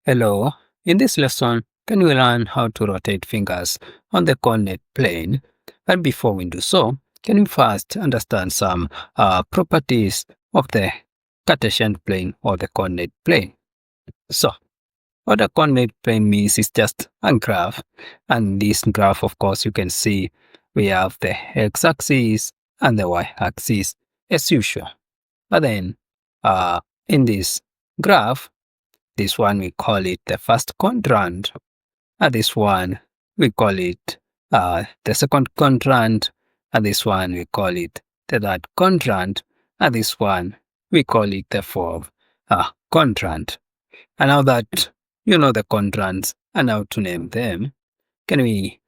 Hello, in this lesson, can we learn how to rotate fingers on the coordinate plane? But before we do so, can we first understand some properties of the Cartesian plane or the coordinate plane? So, what the coordinate plane means is just a graph. And this graph, of course, you can see we have the x-axis and the y-axis as usual. But then, in this graph, this one we call it the first quadrant, and this one we call it the second quadrant, and this one we call it the third quadrant, and this one we call it the fourth quadrant. And now that you know the quadrants and how to name them, can we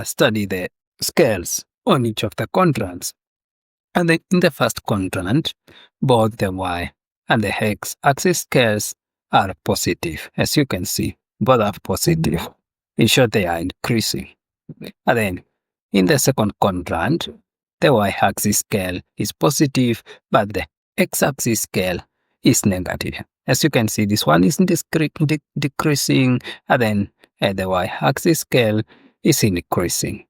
study the scales on each of the quadrants? And then in the first quadrant, both the y and the x-axis scales are positive. As you can see, both are positive. In short, they are increasing. And then in the second quadrant, the y-axis scale is positive, but the x-axis scale is negative. As you can see, this one is decreasing, and then the y-axis scale is increasing.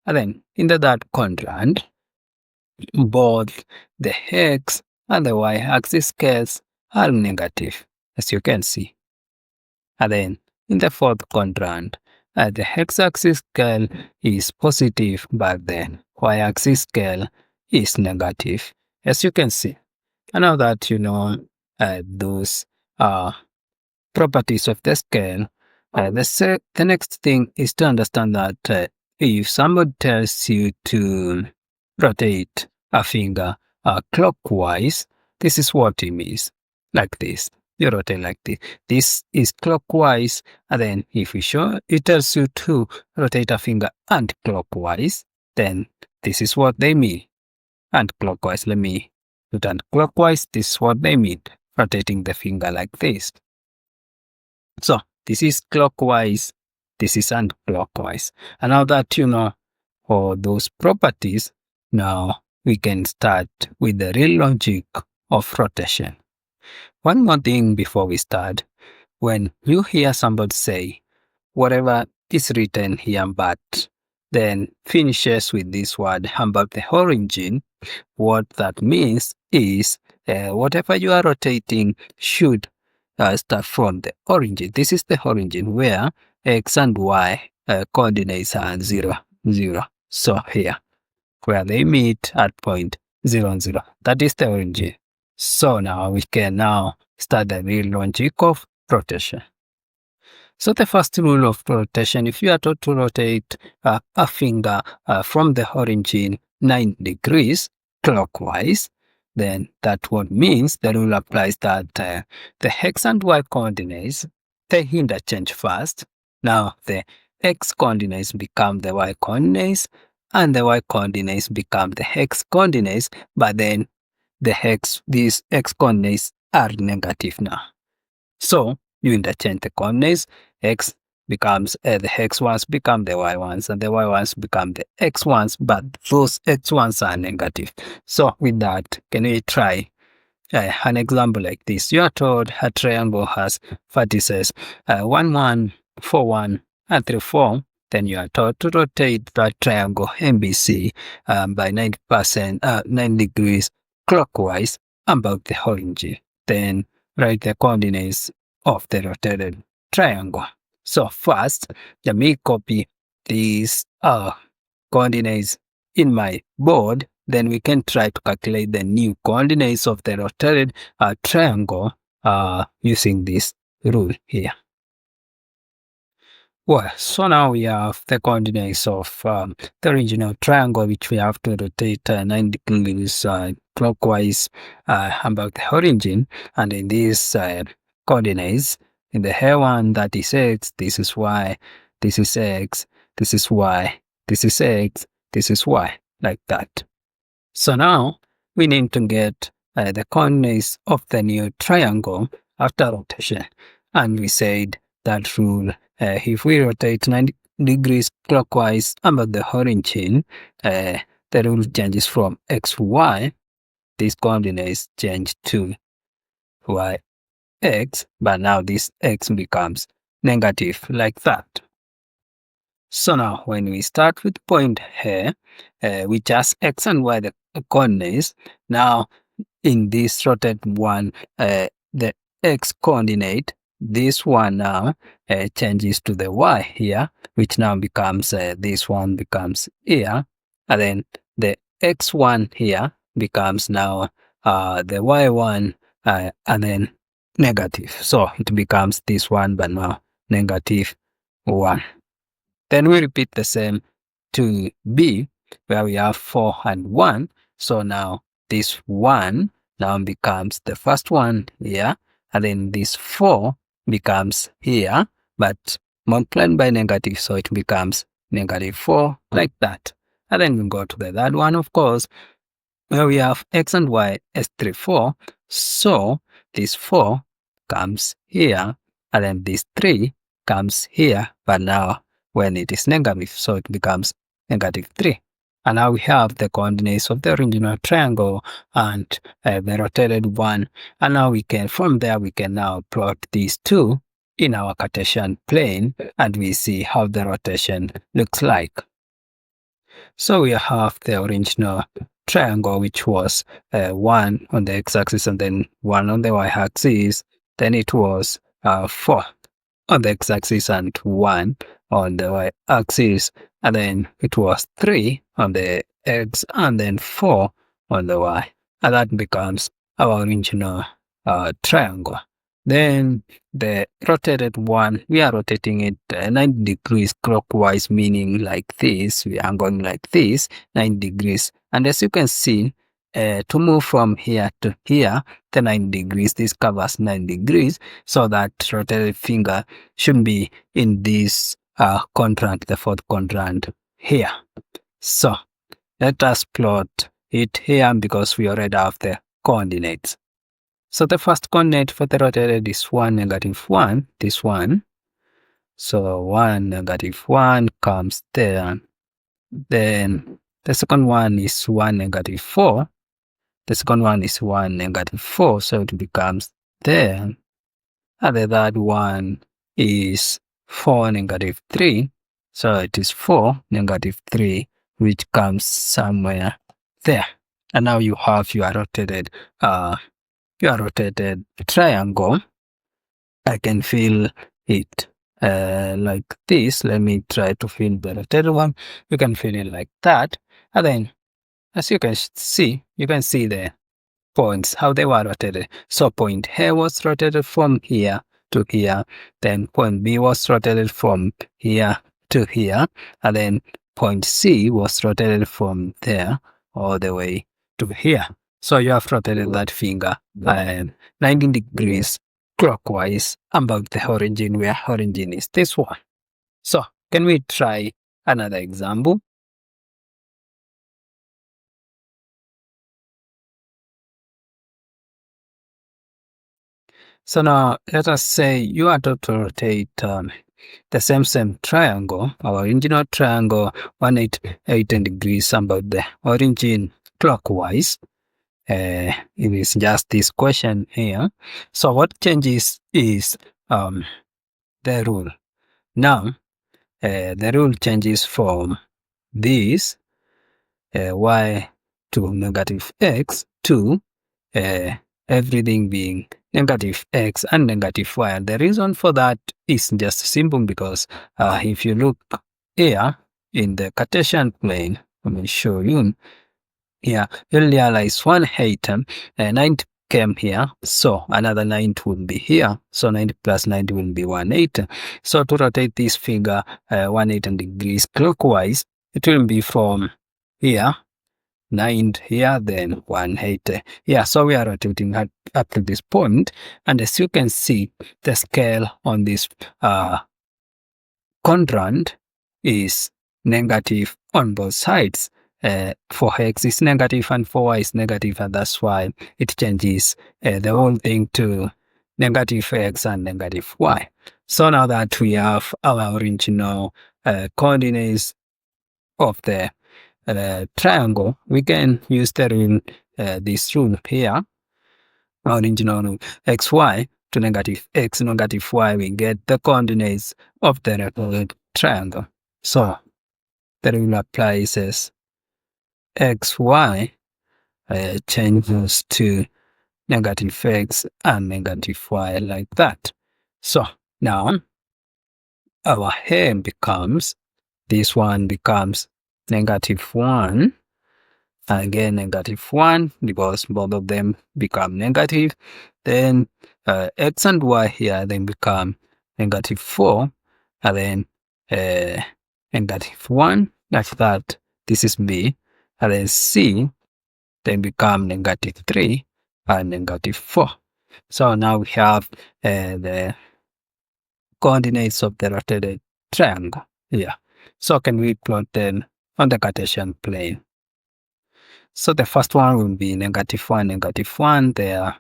And then in the third quadrant, both the x and the y-axis scales are negative, as you can see. And then in the fourth quadrant, the x-axis scale is positive, but the y-axis scale is negative, as you can see. And now that you know those properties of the scale, the next thing is to understand that if somebody tells you to rotate a finger clockwise, this is what it means, like this. You rotate like this. This is clockwise, and then if it tells you to rotate a finger anticlockwise, then this is what they mean. Anticlockwise, let me do anticlockwise. This is what they mean, rotating the finger like this. So this is clockwise, this is anticlockwise. And now that you know all those properties, now we can start with the real logic of rotation. One more thing before we start. When you hear somebody say, whatever is written here but then finishes with this word about the origin, what that means is whatever you are rotating should start from the origin. This is the origin where x and y coordinates are 0, 0. So here, where they meet at point 0, 0. That is the origin. So now we can now start the real logic of rotation. So the first rule of rotation, if you are told to rotate a finger from the origin 9 degrees clockwise, then that what means the rule applies that the x and y coordinates, they interchange first. Now the x coordinates become the y coordinates, and the y coordinates become the x coordinates, but then these x coordinates are negative now. So you interchange the coordinates, x becomes the x ones become the y ones, and the y ones become the x ones, but those x ones are negative. So with that, can we try an example like this? You are told a triangle has vertices 1, 1, 4, 1, and 3, 4. Then you are told to rotate that triangle MBC by 9 degrees clockwise about the origin. Then write the coordinates of the rotated triangle. So first, let me copy these coordinates in my board. Then we can try to calculate the new coordinates of the rotated triangle using this rule here. Well, so now we have the coordinates of the original triangle, which we have to rotate 9 degrees clockwise about the origin. And in these coordinates, in the hair one, that is x, this is y, this is x, this is y, this is x, this is y, like that. So now we need to get the coordinates of the new triangle after rotation. And we said that rule, if we rotate 90 degrees clockwise about the origin, the rule changes from x to y. These coordinates change to y x, but now this x becomes negative like that. So now when we start with point here, which has x and y the coordinates, now in this rotated one, the x coordinate, this one now changes to the y here, which now becomes, this one becomes here, and then the x1 here becomes now the y1, and then negative. So it becomes this one, but now negative 1. Then we repeat the same to B, where we have 4 and 1. So now this 1 now becomes the first one here, and then this 4 becomes here, but multiplied by negative, so it becomes negative 4 like that. And then we go to the third one, of course, where we have x and y as 3, 4. So this 4 comes here, and then this 3 comes here, but now when it is negative, so it becomes negative 3. And now we have the coordinates of the original triangle and the rotated one. And now from there, we can now plot these two in our Cartesian plane, and we see how the rotation looks like. So we have the original triangle, which was 1 on the x-axis and then 1 on the y-axis. Then it was 4 on the x-axis and 1 on the y-axis. And then it was 3 on the x and then 4 on the y. And that becomes our original triangle. Then the rotated one, we are rotating it 90 degrees clockwise, meaning like this. We are going like this, 90 degrees. And as you can see, to move from here to here, the 90 degrees, this covers 90 degrees. So that rotated finger should be in this quadrant, the fourth quadrant here. So let us plot it here because we already have the coordinates. So the first coordinate for the rotated is 1, negative 1, this one. So 1, negative 1 comes there. Then the second one is 1, negative 4. The second one is 1, negative 4, so it becomes there. And the third one is 4, negative 3. So it is 4, negative 3, which comes somewhere there. And now you have your rotated triangle. I can fill it like this. Let me try to fill the rotated one. You can fill it like that. And then, as you can see the points, how they were rotated. So point A was rotated from here to here. Then point B was rotated from here to here. And then point C was rotated from there all the way to here. So you have rotated that finger 90 degrees clockwise about the origin, where origin is this one. So can we try another example? So now let us say you are to rotate the same triangle, our original triangle, 180 degrees about the origin clockwise. It is just this question here. So what changes is the rule. Now the rule changes from this y to negative x to everything being negative x and negative y. And the reason for that is just simple, because if you look here in the Cartesian plane, let me show you. Yeah, you'll realize 180, 90 came here, so another 90 will be here. So 90 plus 90 will be 180. So to rotate this figure 180 degrees clockwise, it will be from here, 90 here, then 180. Yeah, so we are rotating up to this point, and as you can see, the scale on this quadrant is negative on both sides. For x is negative and for y is negative, and that's why it changes the whole thing to negative x and negative y. So now that we have our original coordinates of the triangle, we can use the rule, this rule here, original rule xy, to negative x, negative y, we get the coordinates of the rotated triangle. So the rule applies as xy changes to negative x and negative y like that. So now our hair becomes, this one becomes -1, again -1 because both of them become negative. Then x and y here then become -4, and then -1, like that. This is b, and then c then become -3 and -4. So now we have the coordinates of the rotated triangle here. So can we plot them on the Cartesian plane? So the first one will be -1, -1 there.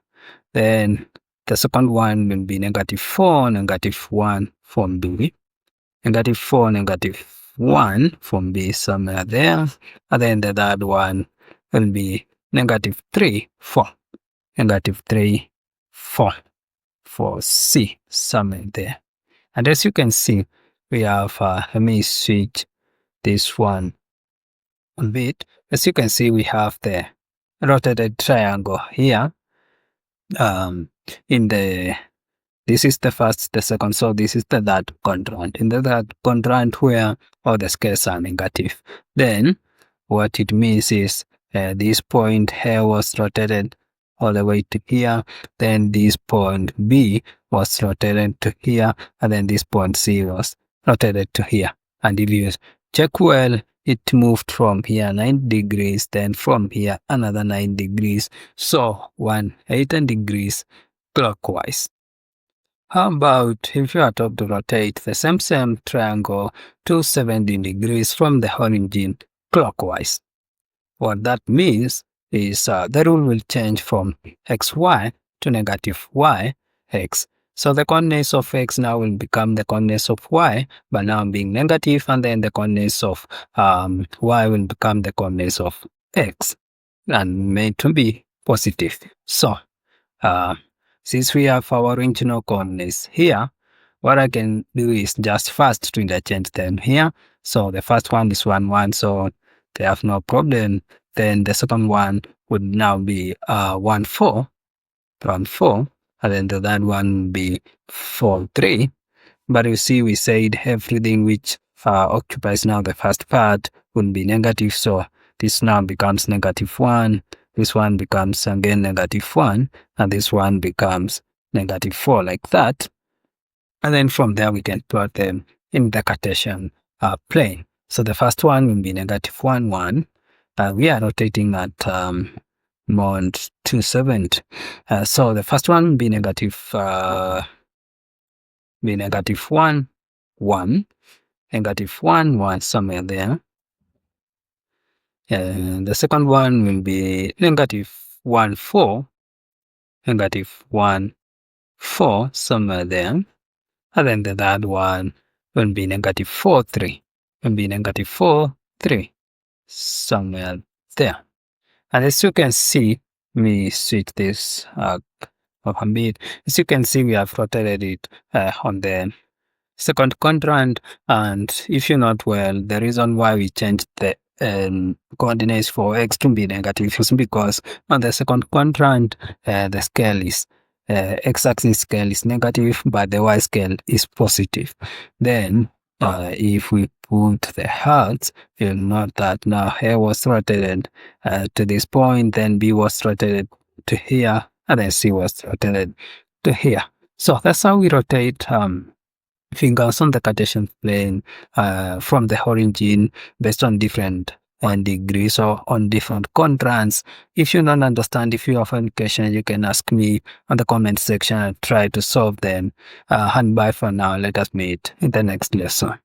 Then the second one will be -4, -1 from B. -4, -1 from B somewhere there. And then the third one will be -3, 4. -3, 4 for C somewhere there. And as you can see, we have, let me switch this one a bit. As you can see, we have the rotated triangle here. In the, this is the first, the second, so this is the third quadrant. In the third quadrant where all the scales are negative, then what it means is this point here was rotated all the way to here, then this point B was rotated to here, and then this point C was rotated to here. And if you check well, it moved from here 9 degrees, then from here another 9 degrees, so 180 degrees clockwise. How about if you are told to rotate the same triangle 270 degrees from the origin clockwise? What that means is the rule will change from xy to -y x. So the coordinates of x now will become the coordinates of y, but now being negative, and then the coordinates of y will become the coordinates of x, and made to be positive. So since we have our original coordinates here, what I can do is just first to interchange them here. So the first one is 1, 1, so they have no problem. Then the second one would now be 1, 4, 1, 4, and then the third one would be 4, 3. But you see, we said everything which occupies now the first part would be negative, so this now becomes -1, this one becomes again -1, and this one becomes -4, like that. And then from there we can plot them in the Cartesian plane. So the first one will be -1, 1. We are rotating at mod 270. So the first one will be -1, 1, -1, 1 somewhere there. And the second one will be -1, 4, -1, 4 somewhere there. And then the third one will be -4, 3. Will be -4, 3 somewhere there. And as you can see, me switch this up a bit. As you can see, we have rotated it on the second quadrant, and if you note well, the reason why we changed the coordinates for x to be negative is because on the second quadrant the scale is x-axis scale is negative, but the y scale is positive. Then if we put the hearts, you'll note that now A was rotated to this point, then B was rotated to here, and then C was rotated to here. So that's how we rotate fingers on the Cartesian plane from the origin based on different degrees or on different quadrants. If you don't understand, if you have any question, you can ask me on the comment section and try to solve them. And bye for now. Let us meet in the next lesson.